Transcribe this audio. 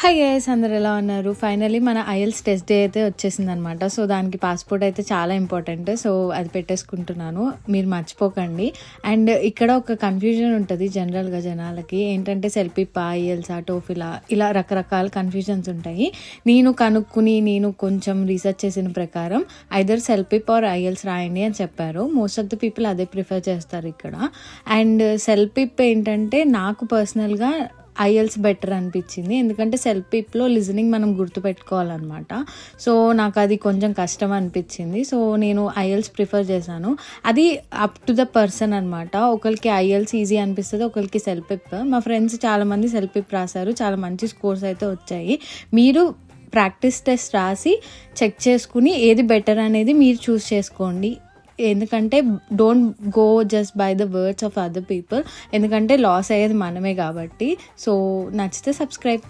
Hi guys, అందరు ఎలా ఉన్నారు? ఫైనలీ మన ఐఎల్స్ టెస్ట్ డే అయితే వచ్చేసింది అనమాట. సో దానికి పాస్పోర్ట్ అయితే చాలా ఇంపార్టెంట్. సో అది పెట్టేసుకుంటున్నాను, మీరు మర్చిపోకండి. అండ్ ఇక్కడ ఒక కన్ఫ్యూజన్ ఉంటుంది జనరల్గా జనాలకి, ఏంటంటే సెల్పిప్, ఐఎల్స్, టోఫిలా, ఇలా రకరకాల కన్ఫ్యూజన్స్ ఉంటాయి. నేను కొంచెం రీసెర్చ్ చేసిన ప్రకారం ఐదర్ సెల్పిప్ ఆర్ ఐఎల్స్ రాయండి అని చెప్పారు. మోస్ట్ ఆఫ్ ద పీపుల్ అదే ప్రిఫర్ చేస్తారు ఇక్కడ. అండ్ సెల్పిప్ ఏంటంటే నాకు పర్సనల్గా ఐఎల్స్ బెటర్ అనిపించింది, ఎందుకంటే సెల్పిప్లో లిజనింగ్ మనం గుర్తుపెట్టుకోవాలన్నమాట. సో నాకు అది కొంచెం కష్టం అనిపించింది. సో నేను ఐఎల్స్ ప్రిఫర్ చేశాను. అది అప్ టు ద పర్సన్ అనమాట. ఒకరికి ఐఎల్స్ ఈజీ అనిపిస్తుంది, ఒకరికి సెల్పిప్. మా ఫ్రెండ్స్ చాలామంది సెల్పిప్ రాశారు, చాలా మంచి స్కోర్స్ అయితే వచ్చాయి. మీరు ప్రాక్టీస్ టెస్ట్ రాసి చెక్ చేసుకుని ఏది బెటర్ అనేది మీరు చూస్ చేసుకోండి. ఎందుకంటే don't go just by the words of other people, ఎందుకంటే లాస్ అయ్యేది మనమే కాబట్టి. సో నచ్చితే సబ్స్క్రైబ్.